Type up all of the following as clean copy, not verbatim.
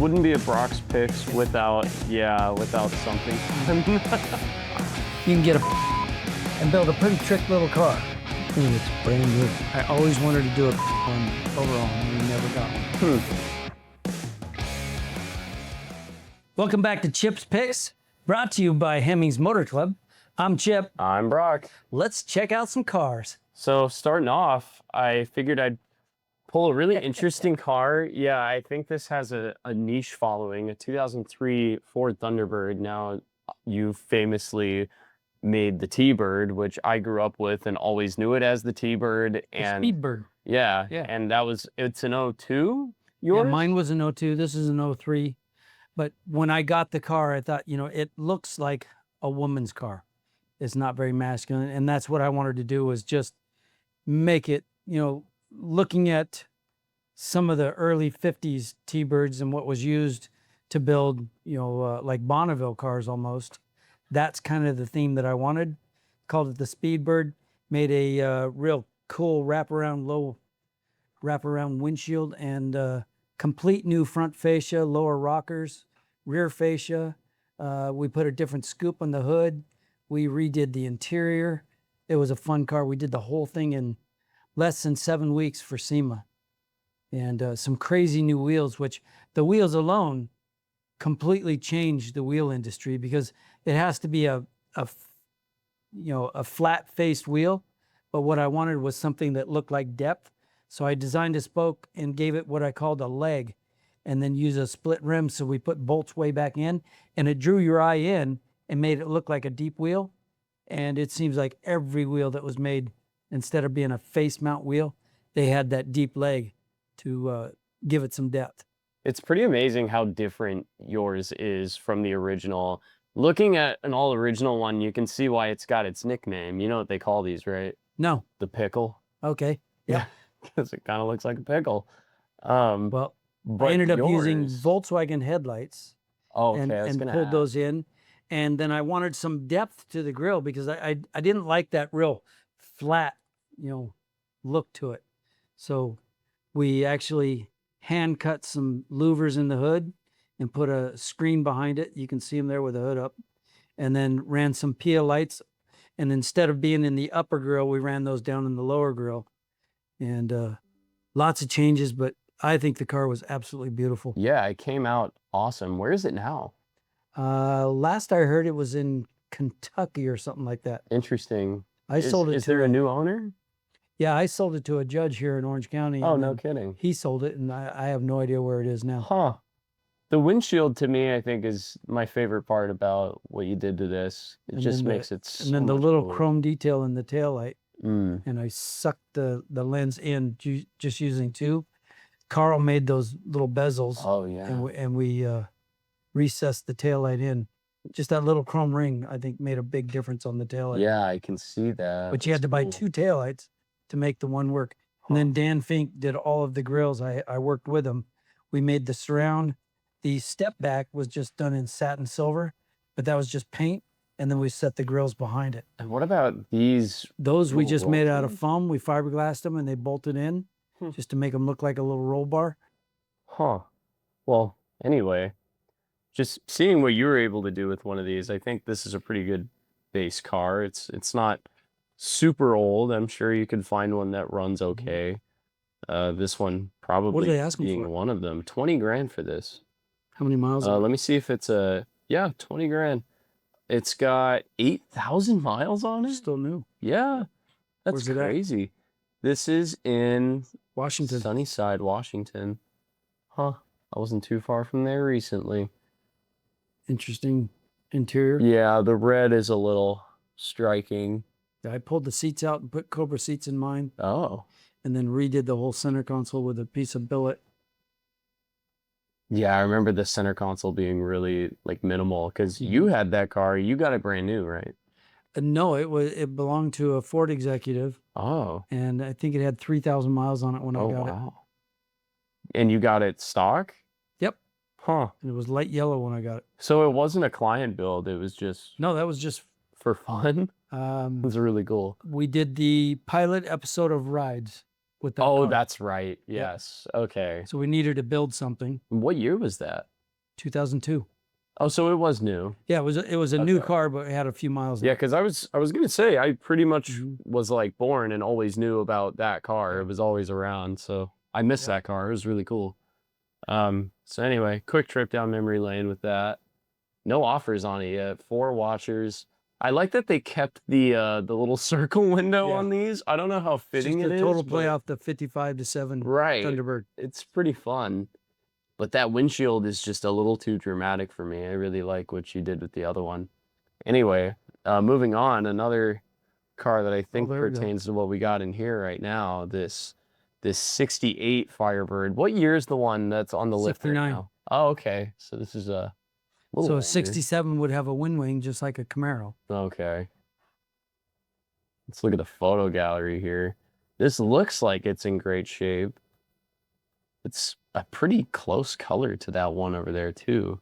Wouldn't be a Brock's Picks without something. You can get a and build a pretty trick little car. And it's brand new. I always wanted to do a on Overhaulin, and we never got one. Welcome back to Chip's Picks, brought to you by Hemmings Motor Club. I'm Chip. I'm Brock. Let's check out some cars. So starting off, I figured I'd pull a really interesting car. Yeah, I think this has a niche following, a 2003 Ford Thunderbird. Now, you famously made the T-Bird, which I grew up with and always knew it as the T-Bird. And Speedbird. Yeah, and it's an 02? Yours? Yeah, mine was an 02. This is an 03. But when I got the car, I thought, it looks like a woman's car. It's not very masculine. And that's what I wanted to do, was just make it, looking at some of the early 50s T-Birds and what was used to build, like Bonneville cars almost. That's kind of the theme that I wanted. Called it the Speedbird. Made a real cool wraparound windshield and complete new front fascia, lower rockers, rear fascia. We put a different scoop on the hood. We redid the interior. It was a fun car. We did the whole thing in less than 7 weeks for SEMA. And some crazy new wheels, which the wheels alone completely changed the wheel industry, because it has to be a flat-faced wheel. But what I wanted was something that looked like depth. So I designed a spoke and gave it what I called a leg, and then use a split rim. So we put bolts way back in, and it drew your eye in and made it look like a deep wheel. And it seems like every wheel that was made, instead of being a face mount wheel, they had that deep leg to give it some depth. It's pretty amazing how different yours is from the original. Looking at an all original one, you can see why it's got its nickname. You know what they call these, right? No. The pickle. Okay. Yeah. Because it kind of looks like a pickle. Well, I ended up using Volkswagen headlights. Oh, okay. And pulled those in. And then I wanted some depth to the grill, because I didn't like that real flat, look to it. So we actually hand cut some louvers in the hood and put a screen behind it. You can see them there with the hood up. And then ran some PIA lights. And instead of being in the upper grill, we ran those down in the lower grill. And lots of changes, but I think the car was absolutely beautiful. Yeah, it came out awesome. Where is it now? Last I heard, it was in Kentucky or something like that. Interesting. I sold it to... Is there a new owner? Yeah, I sold it to a judge here in Orange County. Oh, no kidding. He sold it, and I have no idea where it is now. Huh. The windshield, to me, I think, is my favorite part about what you did to this. It just makes it so And then the little cooler. chrome detail in the taillight. And I sucked the lens in just using two. Carl made those little bezels. Oh, yeah. And we recessed the taillight in. Just that little chrome ring, I think, made a big difference on the taillight. Yeah, I can see that. But you had to buy two taillights to make the one work. And then Dan Fink did all of the grills. I worked with him. We made the surround. The step back was just done in satin silver, but that was just paint. And then we set the grills behind it. And what about these? Those we just made out of foam. We fiberglassed them and they bolted in just to make them look like a little roll bar. Huh. Well, anyway, just seeing what you were able to do with one of these, I think this is a pretty good base car. It's not super old. I'm sure you could find one that runs okay. This one probably what are they asking being for? one of them. 20 grand for this. How many miles? Let me see if it's 20 grand. It's got 8,000 miles on it. Still new. Yeah, that's Where's it at? crazy. This is in Washington. Sunnyside, Washington. Huh. I wasn't too far from there recently. Interesting interior. Yeah, the red is a little striking. I pulled the seats out and put Cobra seats in mine. Oh. And then redid the whole center console with a piece of billet. Yeah, I remember the center console being really minimal, because you had that car. You got it brand new, right? No, it belonged to a Ford executive. Oh. And I think it had 3,000 miles on it when I got it. And you got it stock? Yep. Huh. And it was light yellow when I got it. So it wasn't a client build. It was just... No, that was just... for fun? It was really cool. We did the pilot episode of Rides with that car. That's right. Yes. Yep. Okay. So we needed to build something. What year was that? 2002. Oh, so it was new. Yeah, it was a new Okay. car, but it had a few miles. Yeah, because I was gonna say I pretty much Mhm. was like born and always knew about that car. Yeah. It was always around, so I missed Yeah. that car. It was really cool. So anyway, quick trip down memory lane with that. No offers on it yet. 4 watchers. I like that they kept the little circle window Yeah. on these. I don't know how It's fitting just it a is. total play but- off the 55-7 Right. Thunderbird. It's pretty fun. But that windshield is just a little too dramatic for me. I really like what she did with the other one. Anyway, moving on, another car that I think there we go. pertains to what we got in here right now, this 68 Firebird. What year is the one that's on the lift right 69. now? Oh, okay. So this is a little So a older. 67 would have a wind wing just like a Camaro. Okay. Let's look at the photo gallery here. This looks like it's in great shape. It's a pretty close color to that one over there too.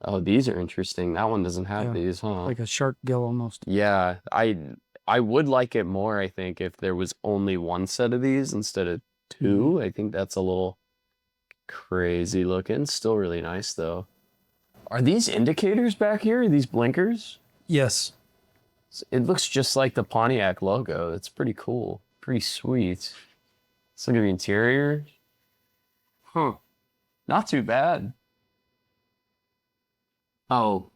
Oh, these are interesting. That one doesn't have Yeah, these, huh? like a shark gill almost. Yeah, I would like it more, I think, if there was only one set of these instead of 2. I think that's a little crazy looking. Still really nice though. Are these indicators back here? Are these blinkers? Yes. It looks just like the Pontiac logo. It's pretty cool. Pretty sweet. Let's look at the interior. Huh. Not too bad. Oh.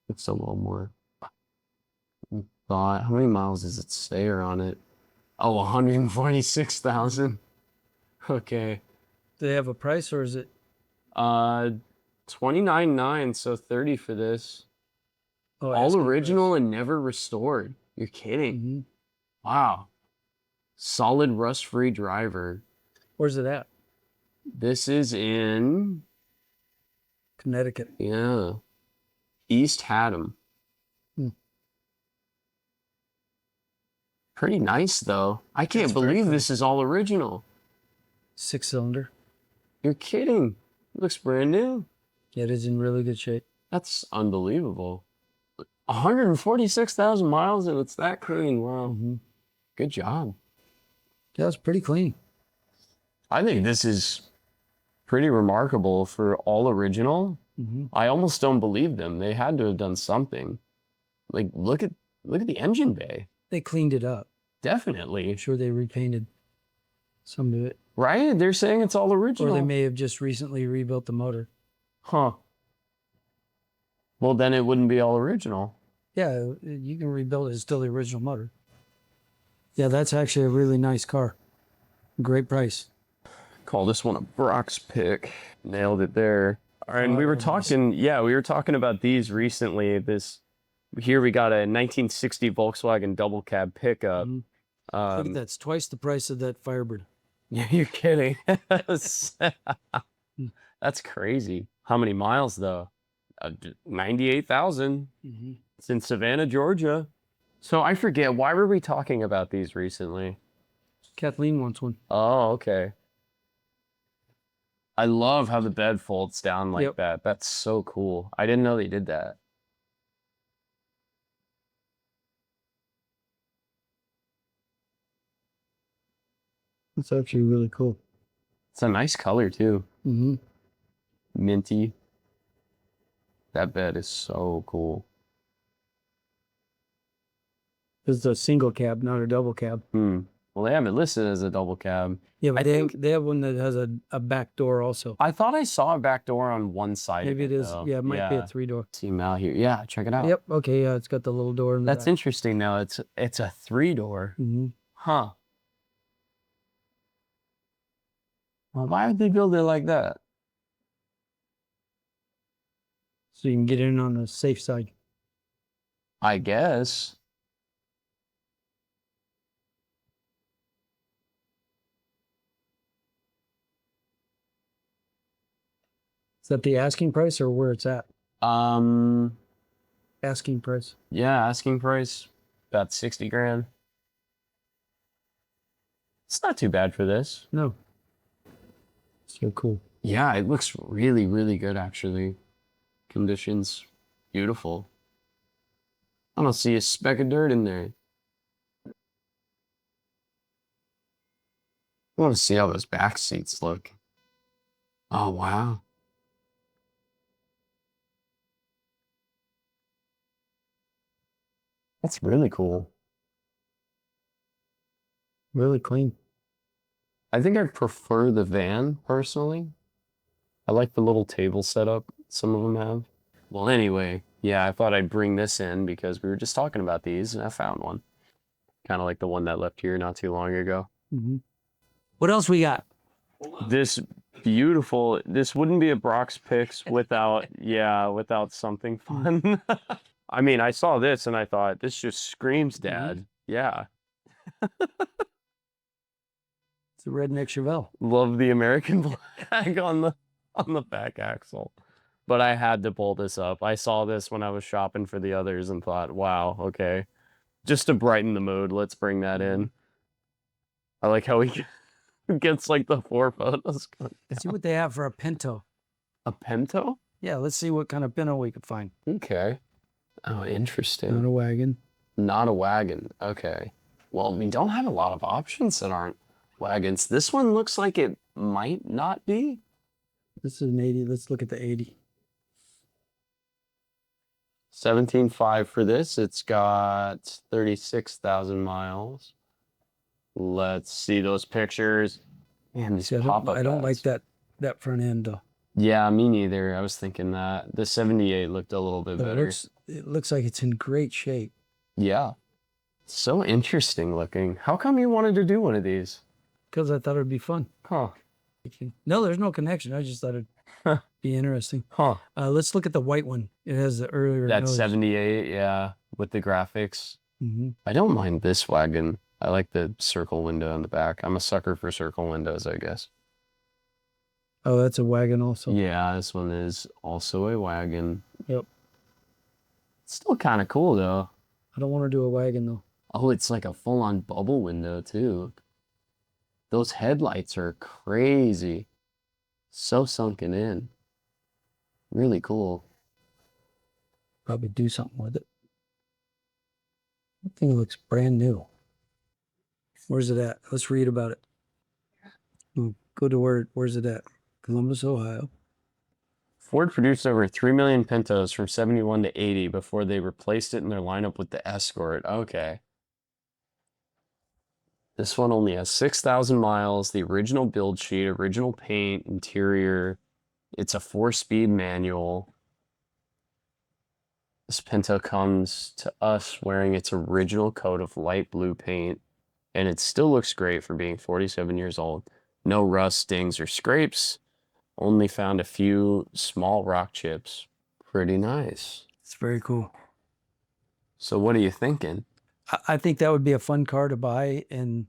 It's a little more thought. How many miles does it say on it? Oh, 146,000. Okay. Do they have a price or is it? 29.9, so 30 for this. Oh, All asking original and never restored. You're price. kidding. Mhm. Wow. Solid rust-free driver. Where's it at? This is in, Connecticut. yeah, East Haddam. Hmm. Pretty nice though. I can't That's very believe cool. this is all original. 6-cylinder. You're kidding. It looks brand new. Yeah, it is in really good shape. That's unbelievable. 146,000 miles and it's that clean. Wow. Mhm. Good job. Yeah, it's pretty clean. I think this is pretty remarkable for all original. Mhm. I almost don't believe them. They had to have done something. Like look at the engine bay. They cleaned it up. Definitely. I'm sure they repainted some of it. Right? They're saying it's all Or original. they may have just recently rebuilt the motor. Huh. Well, then it wouldn't be all original. Yeah, you can rebuild it. It's still the original motor. Yeah, that's actually a really nice car. Great price. Call this one a Brock's pick. Nailed it there. All right, and Oh, we were very nice. talking, yeah, we were talking about these recently. Here we got a 1960 Volkswagen Double Cab Pickup. Mhm. Look at that. It's twice the price of that Firebird. Yeah, you're kidding. That's crazy. How many miles though? 98,000. Mhm. It's in Savannah, Georgia. So I forget, why were we talking about these recently? Kathleen wants one. Oh, okay. I love how the bed folds down like Yep. that. That's so cool. I didn't know they did that. It's actually really cool. It's a nice color too. Mm-hmm. Minty. That bed is so cool. This is a single cab, not a double cab. Well, they have it listed as a double cab. Yeah, but I they have one that has a back door also. I thought I saw a back door on one side. Maybe of it is. though. Yeah, it might be a 3-door. See them out here. Yeah, check it out. Yep. Okay. Yeah, it's got the little door in the That's back. interesting now. It's a 3-door. Mm-hmm. Huh. Well, why would they build it like that? So you can get in on the safe side. I guess. Is that the asking price or where it's at? Asking price. Yeah, asking price about 60 grand. It's not too bad for this. No. So cool. Yeah, it looks really, really good actually. Conditions, beautiful. I don't see a speck of dirt in there. I want to see how those back seats look. Oh, wow. That's really cool. Really clean. I think I prefer the van personally. I like the little table setup some of them have. Well, anyway, yeah, I thought I'd bring this in because we were just talking about these and I found one. Kind of like the one that left here not too long ago. Mm-hmm. What else we got? This beautiful, this wouldn't be a Brock's Picks without, yeah, without something fun. I mean, I saw this and I thought, this just screams dad. Yeah. It's a redneck Chevelle. Love the American flag on the back axle. But I had to pull this up. I saw this when I was shopping for the others and thought, wow, okay. Just to brighten the mood, let's bring that in. I like how he gets like the 4 photos. Let's see what they have for a Pinto. A Pinto? Yeah, let's see what kind of Pinto we could find. Okay. Oh, interesting. Not a wagon. Not a wagon. Okay. Well, we don't have a lot of options that aren't wagons. This one looks like it might not be. This is an 80. Let's look at the 80. 17.5 for this. It's got 36,000 miles. Let's see those pictures. Man, these pop-up I don't like ads. that front end though. Yeah, me neither. I was thinking that. The 78 looked a little bit better. It looks like it's in great shape. Yeah. So interesting looking. How come you wanted to do one of these? Because I thought it'd be fun. Huh. No, there's no connection. I just thought it'd be interesting. Huh. Let's look at the white one. It has the earlier That's nose. 78, yeah, with the graphics. Mm-hmm. I don't mind this wagon. I like the circle window in the back. I'm a sucker for circle windows, I guess. Oh, that's a wagon also. Yeah, this one is also a wagon. Yep. It's still kind of cool, though. I don't want to do a wagon though. Oh, it's like a full-on bubble window, too. Those headlights are crazy. So sunken in. Really cool. Probably do something with it. That thing looks brand new. Where's it at? Let's read about it. Go to where's it at? Columbus, Ohio. Ford produced over 3 million Pintos from 71 to 80 before they replaced it in their lineup with the Escort. Okay. This one only has 6,000 miles, the original build sheet, original paint, interior. It's a 4-speed manual. This Pinto comes to us wearing its original coat of light blue paint, and it still looks great for being 47 years old. No rust, dings, or scrapes. Only found a few small rock chips. Pretty nice. It's very cool. So what are you thinking? I think that would be a fun car to buy and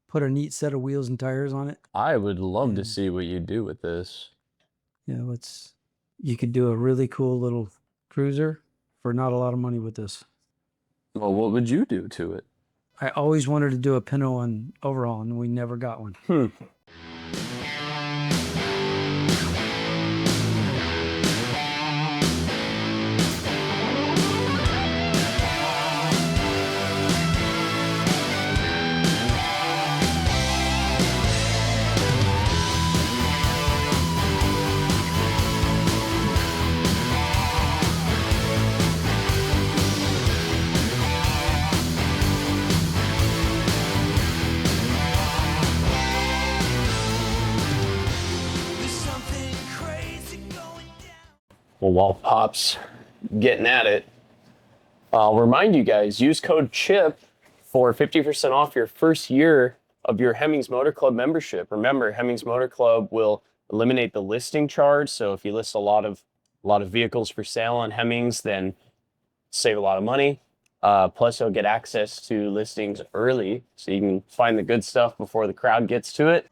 put a neat set of wheels and tires on it. I would love to see what you do with this. Yeah, you could do a really cool little cruiser for not a lot of money with this. Well, what would you do to it? I always wanted to do a Pinto on Overhaul, and we never got one. Well, while Pop's getting at it, I'll remind you guys, use code CHIP for 50% off your first year of your Hemmings Motor Club membership. Remember, Hemmings Motor Club will eliminate the listing charge. So if you list a lot of vehicles for sale on Hemmings, then save a lot of money. Plus, you'll get access to listings early, so you can find the good stuff before the crowd gets to it.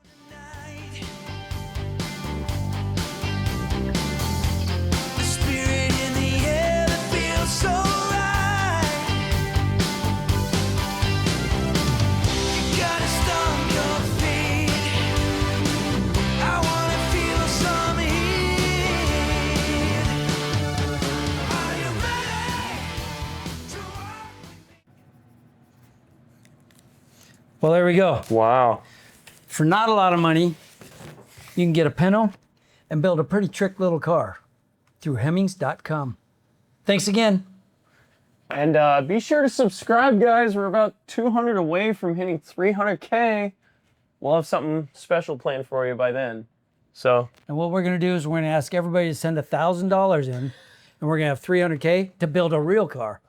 Well, there we go. Wow. For not a lot of money, you can get a Pinto and build a pretty trick little car through Hemmings.com. Thanks again. And be sure to subscribe, guys. We're about 200 away from hitting 300K. We'll have something special planned for you by then. So, And what we're going to do is we're going to ask everybody to send $1,000 in, and we're going to have 300K to build a real car.